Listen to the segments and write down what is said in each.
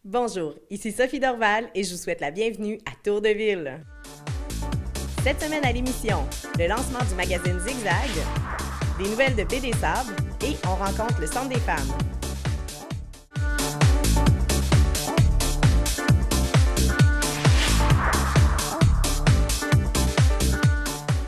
Bonjour, ici Sophie Dorval et je vous souhaite la bienvenue à Tour de Ville. Cette semaine à l'émission, le lancement du magazine Zigzag, des nouvelles de BD Sabre et on rencontre le Centre des femmes.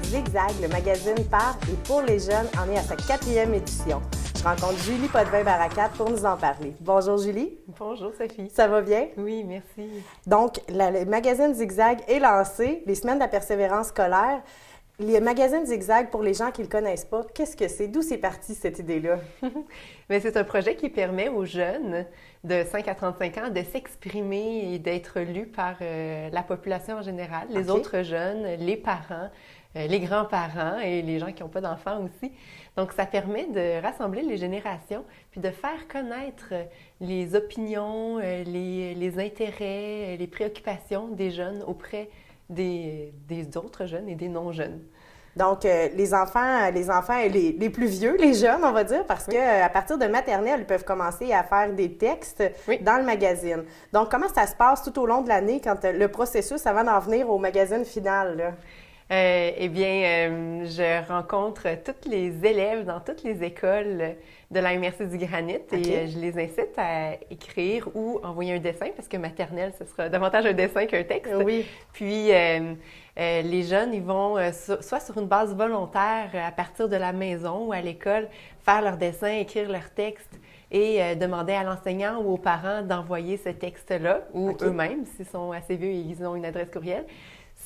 Zigzag, le magazine par et pour les jeunes, en est à sa 4e édition. Je rencontre Julie Potvin-Barakat pour nous en parler. Bonjour Julie. Bonjour Sophie. Ça va bien? Oui, merci. Donc, le magazine Zigzag est lancé, les semaines de la persévérance scolaire. Le magazine Zigzag, pour les gens qui ne le connaissent pas, qu'est-ce que c'est? D'où c'est parti cette idée-là? Bien, c'est un projet qui permet aux jeunes de 5 à 35 ans de s'exprimer et d'être lus par la population en général, les autres jeunes, les parents, les grands-parents et les gens qui n'ont pas d'enfants aussi. Donc, ça permet de rassembler les générations puis de faire connaître les opinions, les intérêts, les préoccupations des jeunes auprès des autres jeunes et des non-jeunes. Donc, les enfants et les plus vieux, les jeunes, on va dire, parce qu'à partir de maternelle, ils peuvent commencer à faire des textes dans le magazine. Donc, comment ça se passe tout au long de l'année quand le processus avant d'en venir au magazine final, là? Je rencontre tous les élèves dans toutes les écoles de la MRC du Granit et je les incite à écrire ou envoyer un dessin parce que maternelle, ce sera davantage un dessin qu'un texte. Oui. Puis, les jeunes, ils vont soit sur une base volontaire à partir de la maison ou à l'école faire leur dessin, écrire leur texte et demander à l'enseignant ou aux parents d'envoyer ce texte-là ou eux-mêmes s'ils sont assez vieux et ils ont une adresse courriel.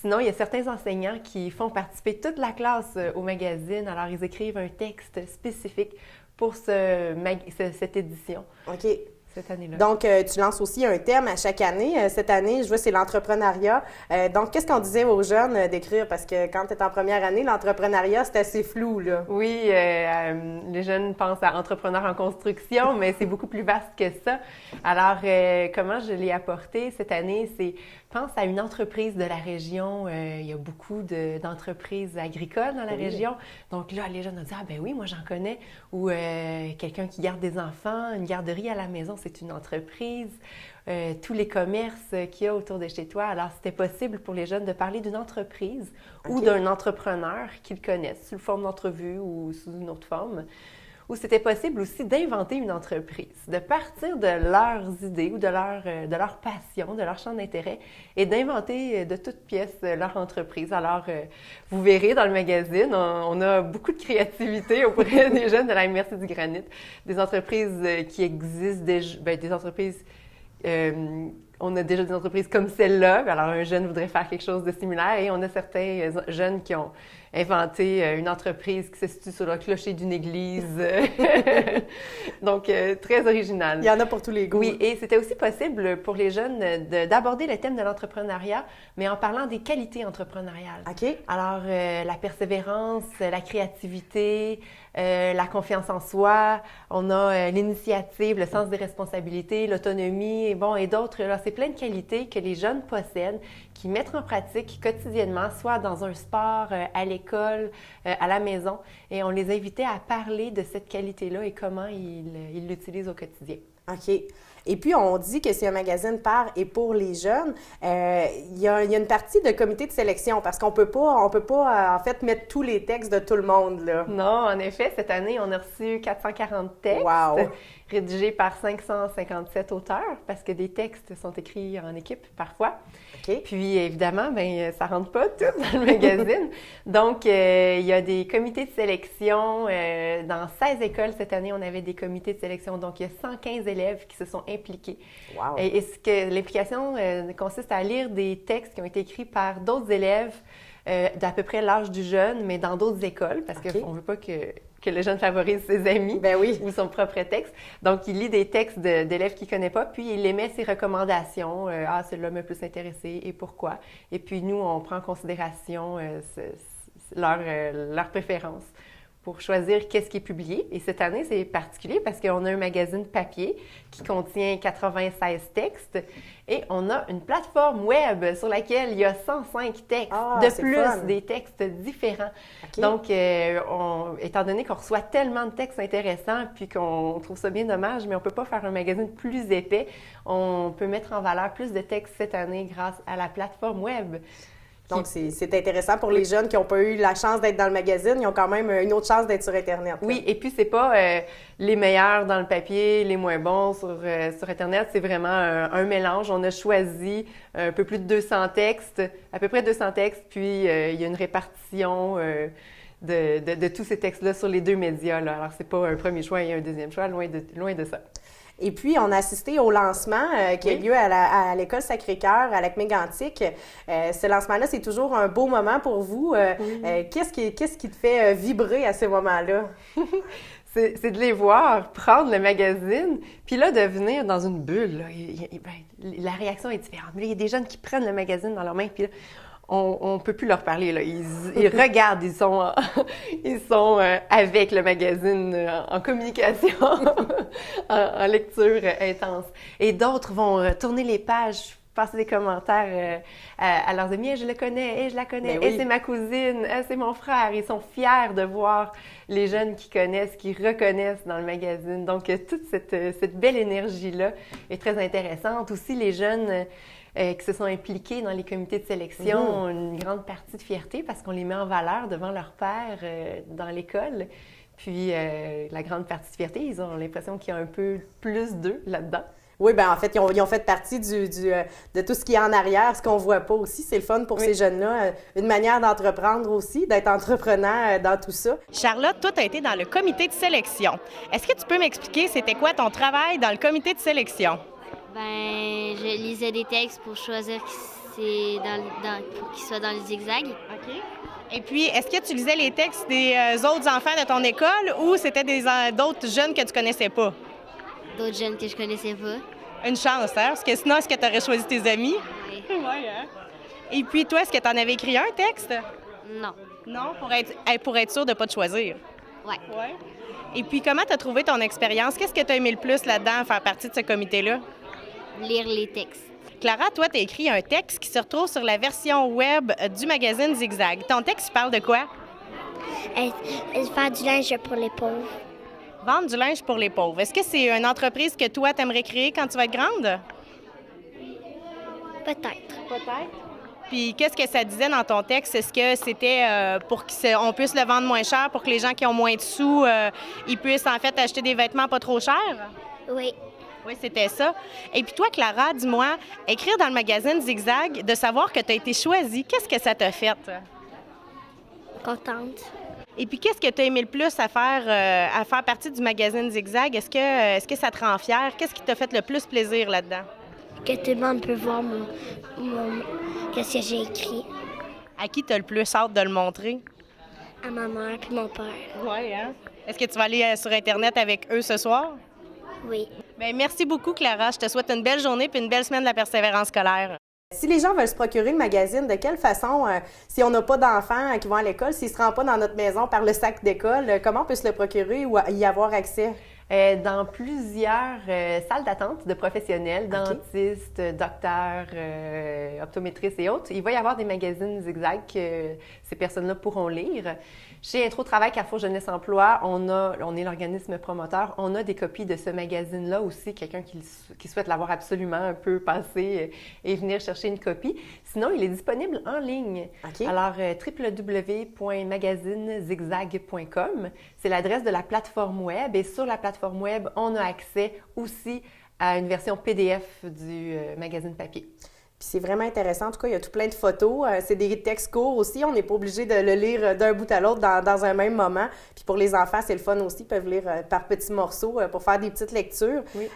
Sinon, il y a certains enseignants qui font participer toute la classe au magazine. Alors, ils écrivent un texte spécifique pour cette édition. OK. Cette année-là. Donc, tu lances aussi un thème à chaque année. Cette année, je vois, c'est l'entrepreneuriat. Donc, qu'est-ce qu'on disait aux jeunes d'écrire? Parce que quand tu es en première année, l'entrepreneuriat, c'est assez flou, là. Oui, les jeunes pensent à entrepreneur en construction, mais c'est beaucoup plus vaste que ça. Alors, comment je l'ai apporté cette année? C'est pense à une entreprise de la région. Il y a beaucoup d'entreprises agricoles dans la région. Donc là, les jeunes ont dit « Ah ben oui, moi j'en connais. » Ou quelqu'un qui garde des enfants, une garderie à la maison, c'est une entreprise. Tous les commerces qu'il y a autour de chez toi. Alors, c'était possible pour les jeunes de parler d'une entreprise ou d'un entrepreneur qu'ils connaissent sous forme d'entrevue ou sous une autre forme. Ou c'était possible aussi d'inventer une entreprise, de partir de leurs idées ou de leur passion, de leur champ d'intérêt et d'inventer de toutes pièces leur entreprise. Alors, vous verrez dans le magazine, on a beaucoup de créativité auprès des jeunes de la MRC du Granit, des entreprises qui existent déjà, des entreprises... on a déjà des entreprises comme celle-là. Alors, un jeune voudrait faire quelque chose de similaire et on a certains jeunes qui ont inventé une entreprise qui se situe sur le clocher d'une église. Donc, très original. Il y en a pour tous les goûts. Oui, et c'était aussi possible pour les jeunes d'aborder le thème de l'entrepreneuriat, mais en parlant des qualités entrepreneuriales. OK. Alors, la persévérance, la créativité, la confiance en soi, on a l'initiative, le sens des responsabilités, l'autonomie, et d'autres. Alors, c'est plein de qualités que les jeunes possèdent, qui mettent en pratique quotidiennement, soit dans un sport, à l'école, à la maison. Et on les invitait à parler de cette qualité-là et comment ils l'utilisent au quotidien. OK. Et puis, on dit que c'est un magazine par et pour les jeunes. Il y a une partie de comité de sélection parce qu'on peut pas, en fait, mettre tous les textes de tout le monde, là. Non, en effet, cette année, on a reçu 440 textes. Wow. Rédigés par 557 auteurs, parce que des textes sont écrits en équipe parfois. OK. Puis, évidemment, ça rentre pas tout dans le magazine. Donc, il y a des comités de sélection. Dans 16 écoles, cette année, on avait des comités de sélection. Donc, il y a 115 élèves qui se sont impliqués. Wow. Et l'implication consiste à lire des textes qui ont été écrits par d'autres élèves d'à peu près l'âge du jeune, mais dans d'autres écoles, parce qu'on ne veut pas que le jeune favorise ses amis ou son propre texte. Donc, il lit des textes d'élèves qu'il ne connaît pas, puis il émet ses recommandations. Celui-là m'a plus intéressé et pourquoi. Et puis, nous, on prend en considération leurs préférences pour choisir qu'est-ce qui est publié. Et cette année, c'est particulier parce qu'on a un magazine papier qui contient 96 textes et on a une plateforme web sur laquelle il y a 105 textes, de plus fun. Des textes différents. Okay. Donc, étant donné qu'on reçoit tellement de textes intéressants puis qu'on trouve ça bien dommage, mais on ne peut pas faire un magazine plus épais, on peut mettre en valeur plus de textes cette année grâce à la plateforme web. Donc, c'est intéressant pour les jeunes qui n'ont pas eu la chance d'être dans le magazine. Ils ont quand même une autre chance d'être sur Internet. Oui, et puis c'est pas les meilleurs dans le papier, les moins bons sur Internet. C'est vraiment un mélange. On a choisi un peu plus de 200 textes, à peu près 200 textes, puis il y a une répartition de tous ces textes-là sur les deux médias. Là. Alors, c'est pas un premier choix et un deuxième choix, loin de ça. Et puis, on a assisté au lancement qui a lieu à l'École Sacré-Cœur, à l'Acmégantic. Ce lancement-là, c'est toujours un beau moment pour vous. Qu'est-ce qui te fait vibrer à ce moment-là? C'est de les voir prendre le magazine, puis là, de venir dans une bulle. Là, la réaction est différente. Mais là, il y a des jeunes qui prennent le magazine dans leurs mains, puis là, on ne peut plus leur parler. Là. Ils regardent, ils sont avec le magazine en communication, en lecture intense. Et d'autres vont tourner les pages, passer des commentaires à leurs amis. « Je le connais, je la connais, oui. C'est ma cousine, c'est mon frère. » Ils sont fiers de voir les jeunes qui connaissent, qui reconnaissent dans le magazine. Donc, toute cette belle énergie-là est très intéressante. Aussi, les jeunes qui se sont impliqués dans les comités de sélection ont une grande partie de fierté parce qu'on les met en valeur devant leur père dans l'école. Puis, la grande partie de fierté, ils ont l'impression qu'il y a un peu plus d'eux là-dedans. Oui, bien en fait, ils ont fait partie de tout ce qui est en arrière, ce qu'on ne voit pas aussi. C'est le fun pour ces jeunes-là. Une manière d'entreprendre aussi, d'être entrepreneur dans tout ça. Charlotte, toi, tu as été dans le comité de sélection. Est-ce que tu peux m'expliquer c'était quoi ton travail dans le comité de sélection? Ben, je lisais des textes pour choisir pour qu'ils soient dans le zigzag. OK. Et puis, est-ce que tu lisais les textes des autres enfants de ton école ou c'était d'autres jeunes que tu connaissais pas? D'autres jeunes que je connaissais pas. Une chance, hein? Parce que sinon, est-ce que tu aurais choisi tes amis? Oui. Oui, hein? Et puis, toi, est-ce que tu en avais écrit un texte? Non. Non? Pour être sûr de ne pas te choisir? Oui. Ouais. Et puis, comment tu as trouvé ton expérience? Qu'est-ce que tu as aimé le plus là-dedans, à faire partie de ce comité-là? Lire les textes. Clara, toi, tu as écrit un texte qui se retrouve sur la version web du magazine Zigzag. Ton texte, il parle de quoi? Faire du linge pour les pauvres. Vendre du linge pour les pauvres. Est-ce que c'est une entreprise que toi, tu aimerais créer quand tu vas être grande? Peut-être. Peut-être. Puis, qu'est-ce que ça disait dans ton texte? Est-ce que c'était pour qu'on puisse le vendre moins cher, pour que les gens qui ont moins de sous, ils puissent en fait acheter des vêtements pas trop chers? Oui. Oui, c'était ça. Et puis toi, Clara, dis-moi, écrire dans le magazine Zigzag, de savoir que tu as été choisie, qu'est-ce que ça t'a fait? Contente. Et puis, qu'est-ce que tu as aimé le plus à faire partie du magazine Zigzag? Est-ce que ça te rend fière? Qu'est-ce qui t'a fait le plus plaisir là-dedans? Que tout le monde peut voir qu'est-ce que j'ai écrit. À qui tu as le plus hâte de le montrer? À ma mère et mon père. Oui, hein? Est-ce que tu vas aller sur Internet avec eux ce soir? Oui. Bien, merci beaucoup, Clara. Je te souhaite une belle journée et une belle semaine de la persévérance scolaire. Si les gens veulent se procurer le magazine, de quelle façon, si on n'a pas d'enfants qui vont à l'école, s'ils ne se rendent pas dans notre maison par le sac d'école, comment on peut se le procurer ou y avoir accès? Dans plusieurs salles d'attente de professionnels, dentistes, docteurs, optométristes et autres, il va y avoir des magazines Zigzag que ces personnes-là pourront lire. Chez Intro Travail Carrefour Jeunesse Emploi, on est l'organisme promoteur. On a des copies de ce magazine-là aussi. Quelqu'un qui souhaite l'avoir absolument peut passer et venir chercher une copie. Sinon, il est disponible en ligne. Okay. Alors, www.magazinezigzag.com, c'est l'adresse de la plateforme web. Et sur la plateforme web, on a accès aussi à une version PDF du magazine papier. Puis c'est vraiment intéressant. En tout cas, il y a tout plein de photos. C'est des textes courts aussi. On n'est pas obligé de le lire d'un bout à l'autre dans un même moment. Puis pour les enfants, c'est le fun aussi. Ils peuvent lire par petits morceaux pour faire des petites lectures. Oui.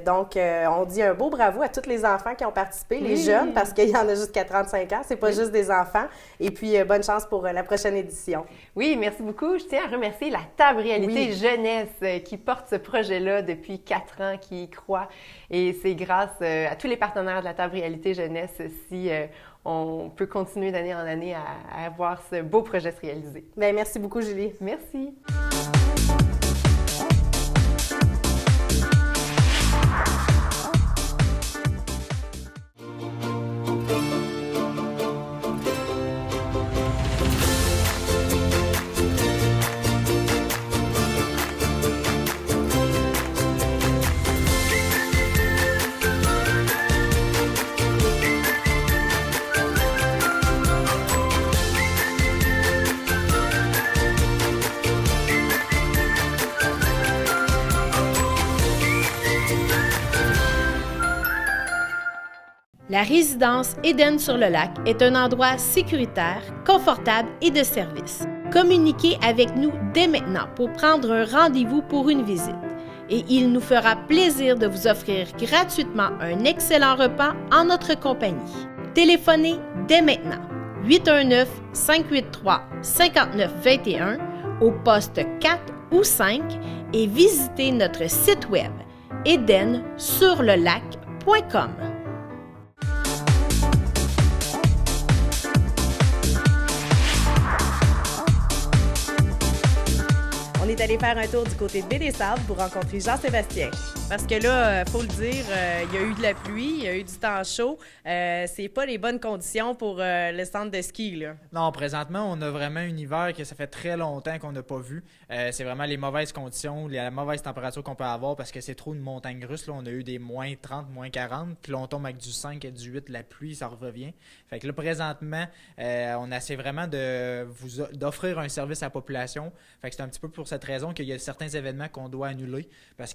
Donc, on dit un beau bravo à tous les enfants qui ont participé, les jeunes, parce qu'il y en a jusqu'à 35 ans. C'est pas juste des enfants. Et puis, bonne chance pour la prochaine édition. Oui, merci beaucoup. Je tiens à remercier la Table Réalité Jeunesse qui porte ce projet-là depuis 4 ans, qui y croit. Et c'est grâce à tous les partenaires de la Table Réalité Jeunesse jeunesse si on peut continuer d'année en année à voir ce beau projet se réaliser. Bien, merci beaucoup, Julie. Merci. La résidence Éden-sur-le-Lac est un endroit sécuritaire, confortable et de service. Communiquez avec nous dès maintenant pour prendre un rendez-vous pour une visite. Et il nous fera plaisir de vous offrir gratuitement un excellent repas en notre compagnie. Téléphonez dès maintenant 819-583-5921 au poste 4 ou 5 et visitez notre site web edensurlelac.com. On est allé faire un tour du côté de Baie-des-Sables pour rencontrer Jean-Sébastien. Parce que là, faut le dire, il y a eu de la pluie, il y a eu du temps chaud. C'est pas les bonnes conditions pour le centre de ski, là. Non, présentement, on a vraiment un hiver que ça fait très longtemps qu'on n'a pas vu. C'est vraiment les mauvaises conditions, la mauvaise température qu'on peut avoir parce que c'est trop une montagne russe. Là. On a eu des moins 30, moins 40, puis là, on tombe avec du 5 et du 8, la pluie, ça revient. Fait que là, présentement, on essaie vraiment d'offrir un service à la population. Fait que c'est un petit peu pour cette raison qu'il y a certains événements qu'on doit annuler parce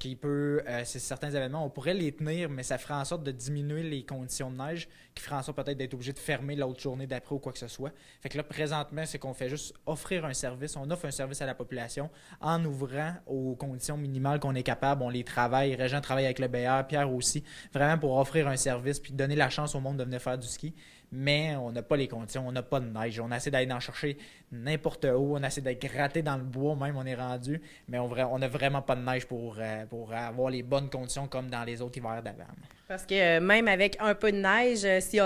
certains événements, on pourrait les tenir, mais ça ferait en sorte de diminuer les conditions de neige qui ferait en sorte peut-être d'être obligé de fermer l'autre journée d'après ou quoi que ce soit. Fait que là, présentement, c'est qu'on fait juste offrir un service. On offre un service à la population en ouvrant aux conditions minimales qu'on est capable. On les travaille. Régent travaille avec le BR, Pierre aussi, vraiment pour offrir un service puis donner la chance au monde de venir faire du ski. Mais on n'a pas les conditions, on n'a pas de neige. On essaie d'aller en chercher n'importe où, on essaie de gratter dans le bois, même on est rendu, mais on n'a vraiment pas de neige pour avoir les bonnes conditions comme dans les autres hivers d'avant. Parce que même avec un peu de neige, si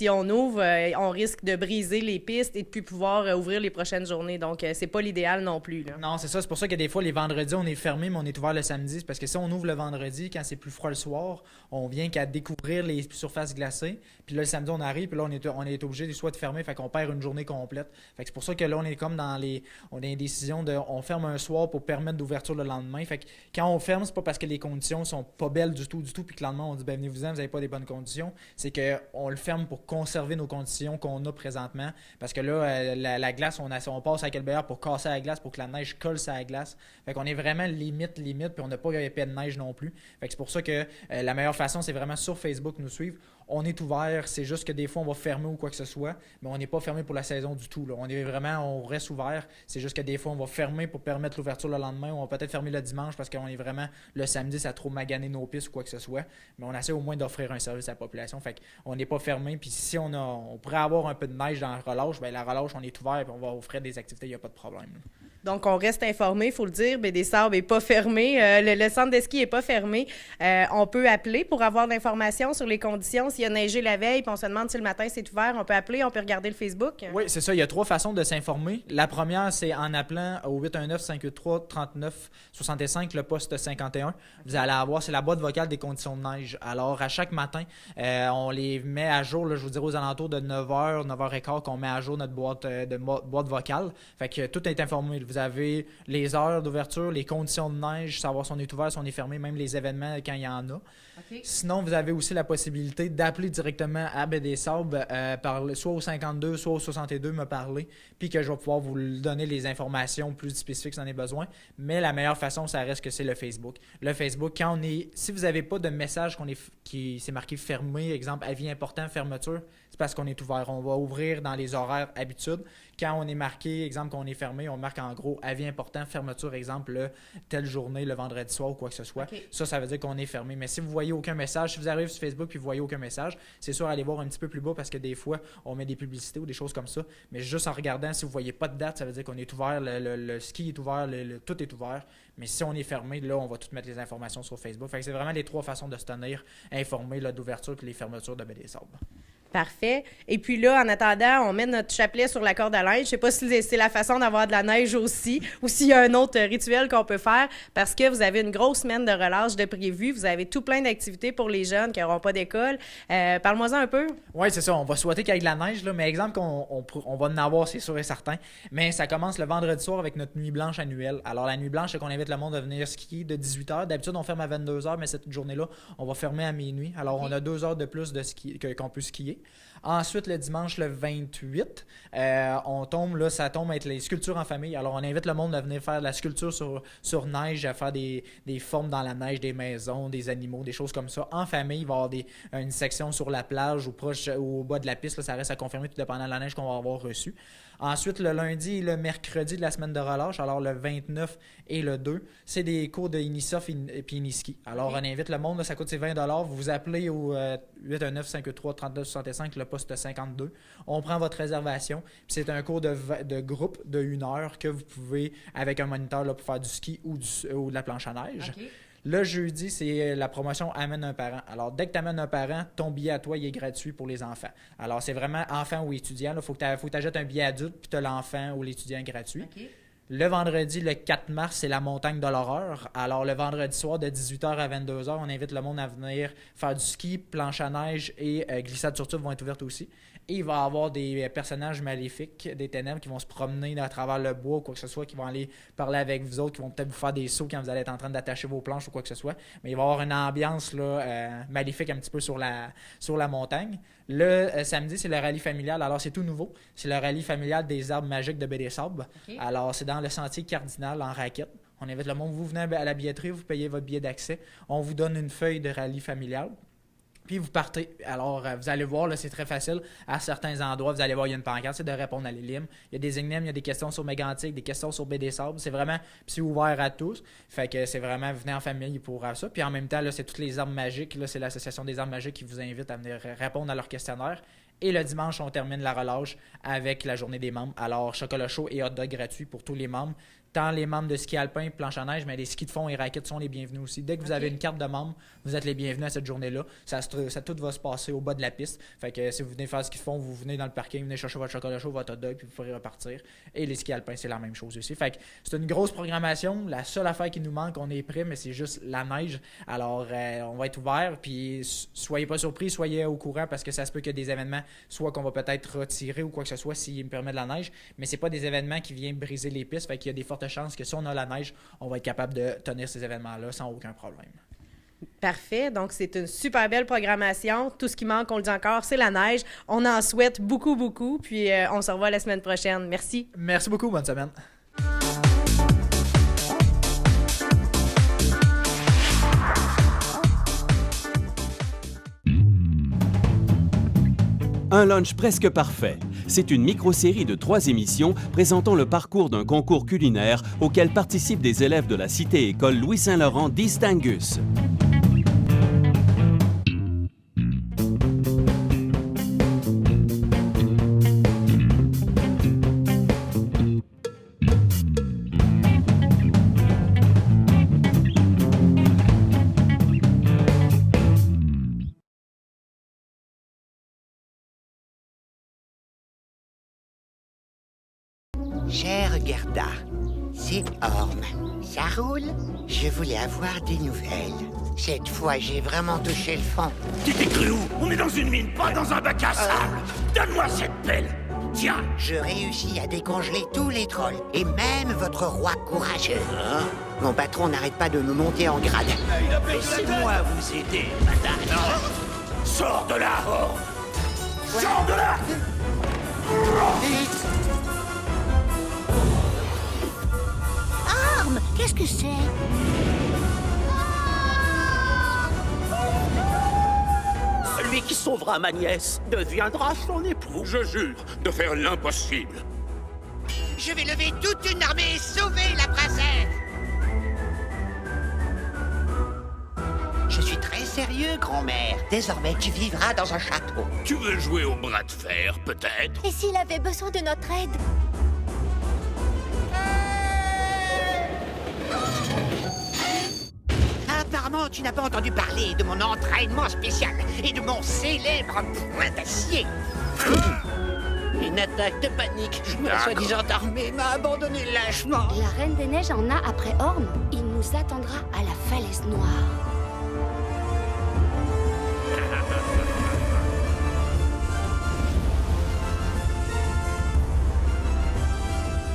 on ouvre, on risque de briser les pistes et de ne plus pouvoir ouvrir les prochaines journées. Donc, c'est pas l'idéal non plus, là. Non, c'est ça. C'est pour ça que des fois, les vendredis, on est fermé, mais on est ouvert le samedi. C'est parce que si on ouvre le vendredi, quand c'est plus froid le soir, on vient qu'à découvrir les surfaces glacées. Puis là, le samedi, on arrive, puis là, on est obligé soit de fermer, fait qu'on perd une journée complète. Fait que c'est pour ça que là, on est comme on a une décision on ferme un soir pour permettre d'ouverture le lendemain. Fait que quand on ferme, c'est pas parce que les conditions sont pas belles du tout, puis que le lendemain, on dit, ben venez-vous-en, vous n'avez pas des bonnes conditions. C'est qu'on le ferme pour conserver nos conditions qu'on a présentement. Parce que là, la glace, on passe avec le BR pour casser la glace, pour que la neige colle sur la glace. Fait qu'on est vraiment limite, puis on n'a pas épais de neige non plus. Fait que c'est pour ça que la meilleure façon, c'est vraiment sur Facebook nous suivre. On est ouvert, c'est juste que des fois, on va fermer ou quoi que ce soit, mais on n'est pas fermé pour la saison du tout, là. On reste ouvert. C'est juste que des fois, on va fermer pour permettre l'ouverture le lendemain. On va peut-être fermer le dimanche parce qu'on est vraiment, le samedi, ça a trop magané nos pistes ou quoi que ce soit. Mais on essaie au moins d'offrir un service à la population. Fait qu'on n'est pas fermé. Puis si on pourrait avoir un peu de neige dans la relâche, bien la relâche, on est ouvert et on va offrir des activités, il n'y a pas de problème, là. Donc, on reste informé, il faut le dire. Baie-des-Sables n'est pas fermé. Le centre de ski n'est pas fermé. On peut appeler pour avoir l'information sur les conditions. S'il y a neigé la veille puis on se demande si le matin c'est ouvert, on peut appeler, on peut regarder le Facebook. Oui, c'est ça. Il y a 3 façons de s'informer. La première, c'est en appelant au 819-583-3965, le poste 51. Vous allez avoir, c'est la boîte vocale des conditions de neige. Alors, à chaque matin, on les met à jour, là, je vous dirais aux alentours de 9h, 9h15 qu'on met à jour notre boîte vocale. Fait que tout est informé. Vous avez les heures d'ouverture, les conditions de neige, savoir si on est ouvert, si on est fermé, même les événements quand il y en a. Okay. Sinon, vous avez aussi la possibilité d'appeler directement à Baie-des-Sables, soit au 52, soit au 62, me parler, puis que je vais pouvoir vous donner les informations plus spécifiques si vous en avez besoin. Mais la meilleure façon, ça reste que c'est le Facebook. Le Facebook, si vous n'avez pas de message qui c'est marqué fermé, exemple avis important, fermeture, c'est parce qu'on est ouvert. On va ouvrir dans les horaires habitudes. Quand on est marqué, exemple qu'on est fermé, on marque en gros avis important, fermeture, exemple, telle journée, le vendredi soir ou quoi que ce soit. Okay. Ça veut dire qu'on est fermé. Mais si vous voyez aucun message, si vous arrivez sur Facebook et vous voyez aucun message, c'est sûr, allez voir un petit peu plus bas parce que des fois, on met des publicités ou des choses comme ça. Mais juste en regardant, si vous ne voyez pas de date, ça veut dire qu'on est ouvert, le ski est ouvert, tout est ouvert. Mais si on est fermé, là, on va tout mettre les informations sur Facebook. Fait que c'est vraiment les 3 façons de se tenir informé d'ouverture et les fermetures de Baie-des-Sables. Parfait. Et puis là, en attendant, on met notre chapelet sur la corde à linge. Je sais pas si c'est la façon d'avoir de la neige aussi ou s'il y a un autre rituel qu'on peut faire parce que vous avez une grosse semaine de relâche de prévu. Vous avez tout plein d'activités pour les jeunes qui n'auront pas d'école. Parle-moi-en un peu. Oui, c'est ça. On va souhaiter qu'il y ait de la neige, là, mais exemple qu'on va en avoir, c'est sûr et certain. Mais ça commence le vendredi soir avec notre nuit blanche annuelle. Alors, la nuit blanche, c'est qu'on invite le monde à venir skier de 18h. D'habitude, on ferme à 22h, mais cette journée-là, on va fermer à minuit. Alors, on a 2 heures de plus qu'on peut skier. Ensuite, le dimanche, le 28, ça tombe avec les sculptures en famille. Alors, on invite le monde à venir faire de la sculpture sur neige, à faire des formes dans la neige, des maisons, des animaux, des choses comme ça. En famille, il va y avoir une section sur la plage ou proche ou au bas de la piste. Là, ça reste à confirmer tout dépendant de la neige qu'on va avoir reçue. Ensuite, le lundi et le mercredi de la semaine de relâche, alors le 29 et le 2, c'est des cours de Inisoft et Iniski. Alors, on invite le monde, là, ça coûte 20 $. Vous vous appelez au 819-583-3965, le poste 52. On prend votre réservation. Puis c'est un cours de groupe de 1 heure que vous pouvez, avec un moniteur, là, pour faire du ski ou de la planche à neige. Okay. Le jeudi, c'est la promotion Amène un parent. Alors, dès que tu amènes un parent, ton billet à toi, il est gratuit pour les enfants. Alors, c'est vraiment enfant ou étudiant. Il faut que tu achètes un billet adulte, puis tu as l'enfant ou l'étudiant gratuit. Okay. Le vendredi, le 4 mars, c'est la montagne de l'horreur. Alors, le vendredi soir, de 18h à 22h, on invite le monde à venir faire du ski, planche à neige et glissade sur tube vont être ouvertes aussi. Et il va y avoir des personnages maléfiques, des ténèbres qui vont se promener à travers le bois ou quoi que ce soit, qui vont aller parler avec vous autres, qui vont peut-être vous faire des sauts quand vous allez être en train d'attacher vos planches ou quoi que ce soit. Mais il va y avoir une ambiance là, maléfique un petit peu sur la montagne. Le samedi, c'est le rallye familial. Alors, c'est tout nouveau. C'est le rallye familial des arbres magiques de Baie-des-Sables. Okay. Alors, c'est dans le sentier cardinal en raquette. On invite le monde. Vous venez à la billetterie, vous payez votre billet d'accès. On vous donne une feuille de rallye familial. Puis vous partez. Alors, vous allez voir, là, c'est très facile. À certains endroits, vous allez voir, il y a une pancarte, c'est de répondre à l'énigme. Il y a des énigmes, il y a des questions sur Mégantic, des questions sur Baie-des-Sables. C'est vraiment c'est ouvert à tous. Fait que c'est vraiment, venez en famille pour ça. Puis en même temps, là, c'est toutes les arbres magiques. Là, c'est l'association des arbres magiques qui vous invite à venir répondre à leur questionnaire. Et le dimanche, on termine la relâche avec la journée des membres. Alors, chocolat chaud et hot dog gratuit pour tous les membres. Tant les membres de ski alpin, planche à neige, mais les skis de fond et raquettes sont les bienvenus aussi. Dès que vous avez une carte de membre, vous êtes les bienvenus à cette journée-là. Ça tout va se passer au bas de la piste. Fait que si vous venez faire ski de fond, vous venez dans le parking, vous venez chercher votre chocolat chaud, votre hot dog, puis vous pourrez repartir. Et les skis alpins, c'est la même chose aussi. Fait que c'est une grosse programmation. La seule affaire qui nous manque, on est prêt, mais c'est juste la neige. Alors, on va être ouvert, puis soyez pas surpris, soyez au courant, parce que ça se peut qu'il y ait des événements, soit qu'on va peut-être retirer ou quoi que ce soit s'il me permet de la neige, mais c'est pas des événements qui viennent briser les pistes. Fait qu'il y a des fortes chances que si on a la neige, on va être capable de tenir ces événements-là sans aucun problème. Parfait. Donc, c'est une super belle programmation. Tout ce qui manque, on le dit encore, c'est la neige. On en souhaite beaucoup, beaucoup. Puis, on se revoit la semaine prochaine. Merci. Merci beaucoup. Bonne semaine. Un lunch presque parfait. C'est une micro-série de 3 émissions présentant le parcours d'un concours culinaire auquel participent des élèves de la cité-école Louis-Saint-Laurent d'East-Angus. Chère Gerda, c'est Orme. Ça roule? Je voulais avoir des nouvelles. Cette fois, j'ai vraiment touché le fond. Tu t'es cru où? On est dans une mine, pas dans un bac à sable. Donne-moi cette pelle. Tiens. Je réussis à décongeler tous les trolls, et même votre roi courageux. Hein? Mon patron n'arrête pas de me monter en grade. Laissez-moi vous aider, madame. Non. Sors de là, Orme. Ouais. Sors de là. Vite. Qu'est-ce que c'est? Celui qui sauvera ma nièce deviendra son époux. Je jure de faire l'impossible. Je vais lever toute une armée et sauver la princesse. Je suis très sérieux, grand-mère. Désormais, tu vivras dans un château. Tu veux jouer au bras de fer, peut-être? Et s'il avait besoin de notre aide? Apparemment, tu n'as pas entendu parler de mon entraînement spécial et de mon séjour célèbre point d'acier. Une attaque de panique. La soi-disant armée m'a abandonné lâchement. La Reine des Neiges en a après Orne. Il nous attendra à la falaise noire.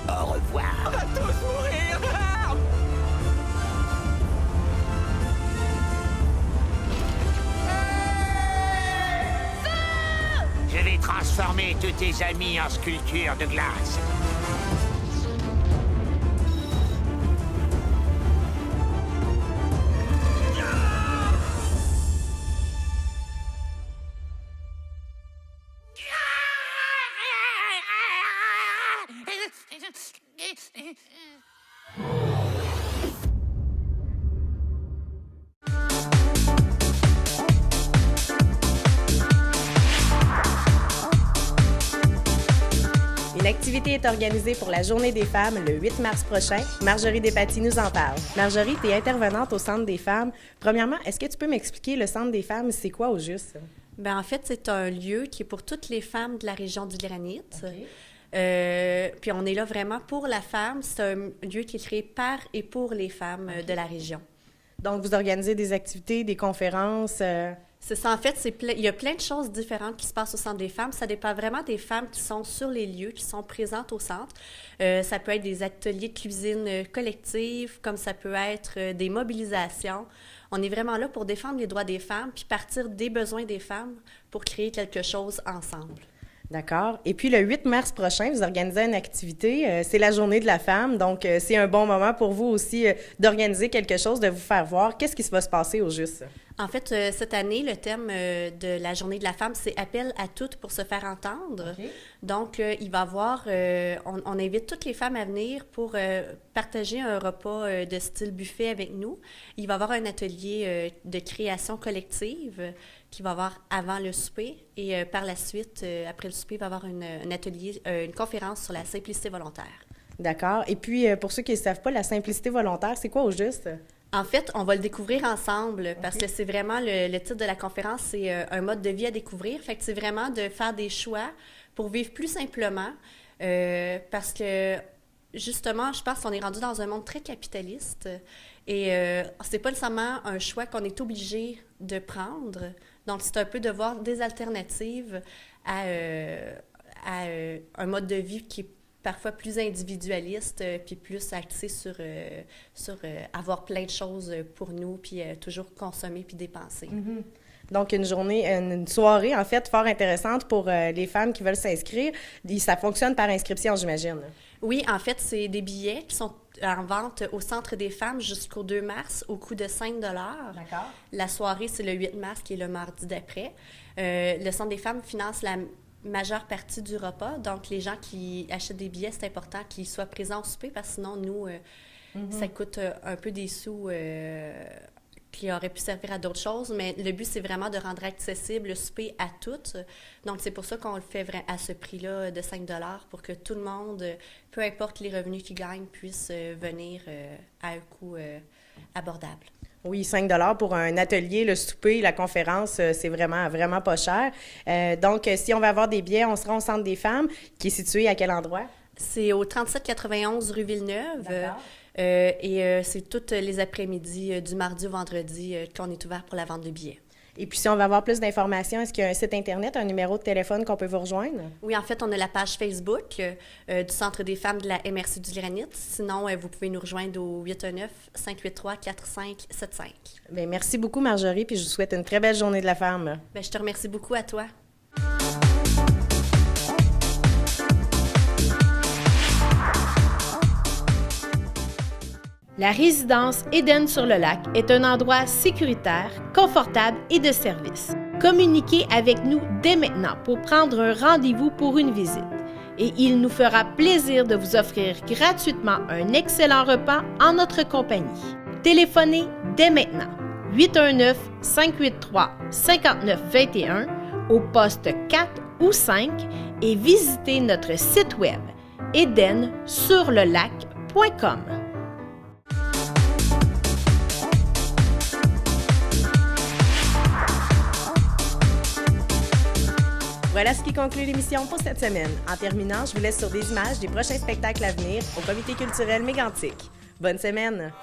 Au revoir. On va tous mourir. Je vais transformer tous tes amis en sculptures de glace. Une activité est organisée pour la Journée des femmes le 8 mars prochain. Marjorie Despatie nous en parle. Marjorie, tu es intervenante au Centre des femmes. Premièrement, est-ce que tu peux m'expliquer le Centre des femmes, c'est quoi au juste? Bien, en fait, c'est un lieu qui est pour toutes les femmes de la région du Granit. Okay. Puis on est là vraiment pour la femme. C'est un lieu qui est créé par et pour les femmes de la région. Donc, vous organisez des activités, des conférences? C'est ça, en fait, il y a plein de choses différentes qui se passent au Centre des femmes. Ça dépend vraiment des femmes qui sont sur les lieux, qui sont présentes au centre. Ça peut être des ateliers de cuisine collective, comme ça peut être des mobilisations. On est vraiment là pour défendre les droits des femmes, puis partir des besoins des femmes pour créer quelque chose ensemble. D'accord. Et puis, le 8 mars prochain, vous organisez une activité. C'est la Journée de la femme, donc c'est un bon moment pour vous aussi d'organiser quelque chose, de vous faire voir. Qu'est-ce qui va se passer au juste? En fait, cette année, le thème de la Journée de la femme, c'est « Appel à toutes pour se faire entendre ». Okay. Donc, il va y avoir... on invite toutes les femmes à venir pour partager un repas de style buffet avec nous. Il va y avoir un atelier de création collective qui va y avoir avant le souper. Et par la suite, après le souper, il va y avoir un atelier, une conférence sur la simplicité volontaire. D'accord. Et puis, pour ceux qui ne savent pas, la simplicité volontaire, c'est quoi au juste? En fait, on va le découvrir ensemble parce que c'est vraiment le titre de la conférence, c'est un mode de vie à découvrir. Fait que c'est vraiment de faire des choix pour vivre plus simplement parce que, justement, je pense qu'on est rendu dans un monde très capitaliste et c'est pas nécessairement un choix qu'on est obligé de prendre. Donc, c'est un peu de voir des alternatives à un mode de vie qui est parfois plus individualiste, puis plus axé sur avoir plein de choses pour nous, puis toujours consommer puis dépenser. Mm-hmm. Donc, une soirée, en fait, fort intéressante pour les femmes qui veulent s'inscrire. Ça fonctionne par inscription, j'imagine. Oui, en fait, c'est des billets qui sont en vente au Centre des femmes jusqu'au 2 mars au coût de 5 $. D'accord. La soirée, c'est le 8 mars, qui est le mardi d'après. Le Centre des femmes finance la majeure partie du repas. Donc, les gens qui achètent des billets, c'est important qu'ils soient présents au souper parce que sinon, nous, ça coûte un peu des sous qui auraient pu servir à d'autres choses. Mais le but, c'est vraiment de rendre accessible le souper à toutes. Donc, c'est pour ça qu'on le fait à ce prix-là de 5 $ pour que tout le monde, peu importe les revenus qu'ils gagnent, puisse venir à un coût abordable. Oui, 5 $ pour un atelier, le souper, la conférence, c'est vraiment, vraiment pas cher. Donc, si on veut avoir des billets, on sera au Centre des femmes, qui est situé à quel endroit? C'est au 3791 rue Villeneuve. D'accord. C'est toutes les après-midi, du mardi au vendredi, qu'on est ouvert pour la vente de billets. Et puis, si on veut avoir plus d'informations, est-ce qu'il y a un site Internet, un numéro de téléphone qu'on peut vous rejoindre? Oui, en fait, on a la page Facebook du Centre des femmes de la MRC du Granit. Sinon, vous pouvez nous rejoindre au 819-583-4575. Bien, merci beaucoup, Marjorie, puis je vous souhaite une très belle journée de la femme. Bien, je te remercie beaucoup à toi. La résidence Éden-sur-le-Lac est un endroit sécuritaire, confortable et de service. Communiquez avec nous dès maintenant pour prendre un rendez-vous pour une visite. Et il nous fera plaisir de vous offrir gratuitement un excellent repas en notre compagnie. Téléphonez dès maintenant 819-583-5921 au poste 4 ou 5 et visitez notre site web edensurlelac.com. Voilà ce qui conclut l'émission pour cette semaine. En terminant, je vous laisse sur des images des prochains spectacles à venir au Comité culturel Mégantic. Bonne semaine!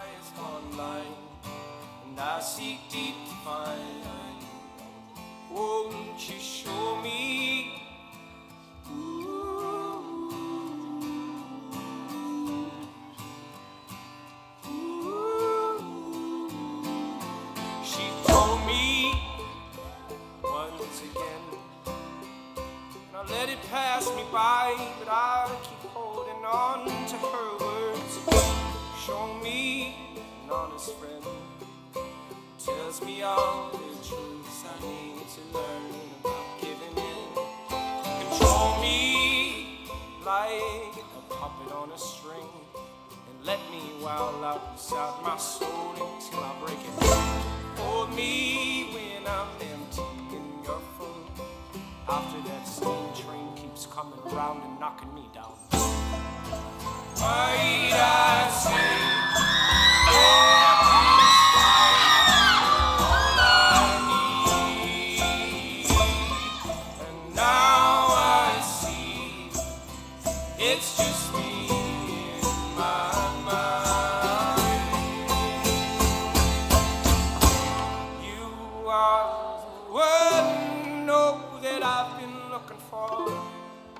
Let it pass me by, but I keep holding on to her words. Show me an honest friend, tells me all the truths I need to learn about giving in. Control me like a puppet on a string, and let me wild out inside my soul until I break it. Hold me when I'm empty and you're full. After that steam train keeps coming around and knocking me down. Might I say, all I need, and now I see it's just me in my mind. You are the one, no, that I've been looking for.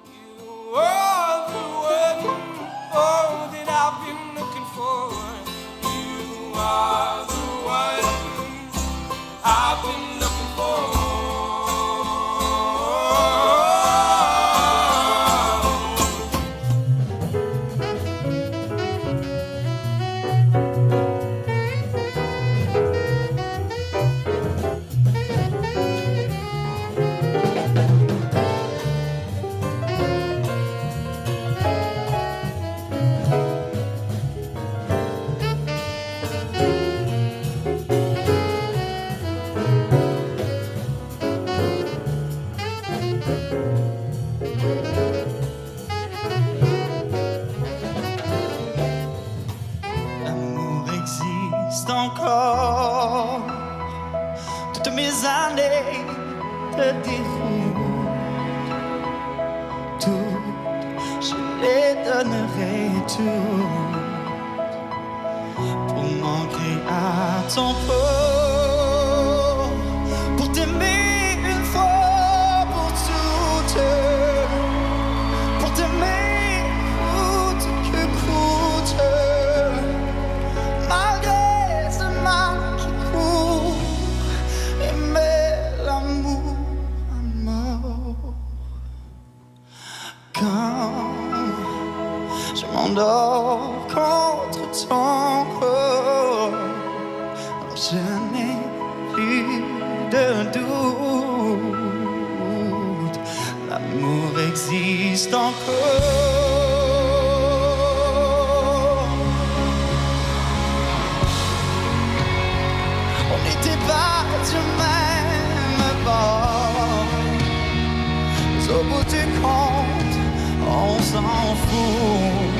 You are the one, oh, that I've been looking for. You are the one I've been looking for. Encore toutes mes années de déroute, toutes je les donnerai toutes pour manquer à ton pot, pour t'aimer une fois pour toutes, pour t'aimer coûte que coûte. M'endors contre ton corps, je n'ai plus de doute, l'amour existe encore. On n'était pas du même bord, au bout du compte, on s'en fout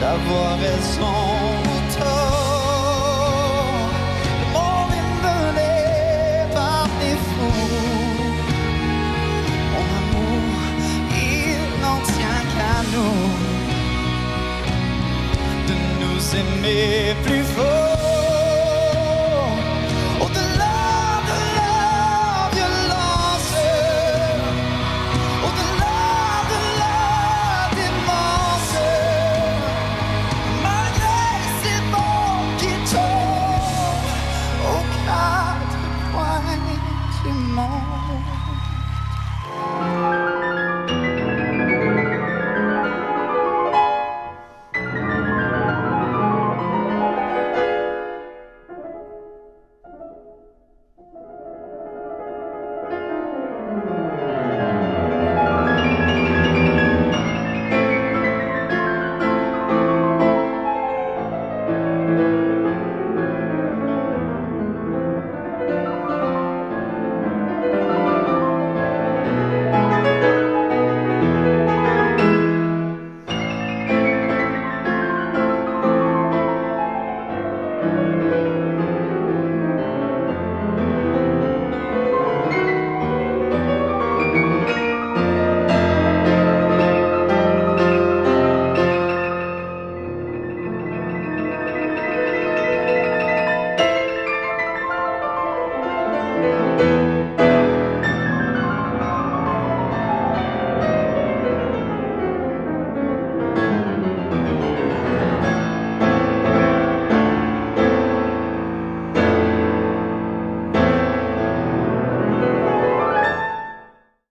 d'avoir raison ou tort. Le monde est mené par des fous. Mon amour, il n'en tient qu'à nous de nous aimer plus fort. Au-delà de la violence, au-delà de la démence, malgré ces mots qui tombent aux quatre coins du monde.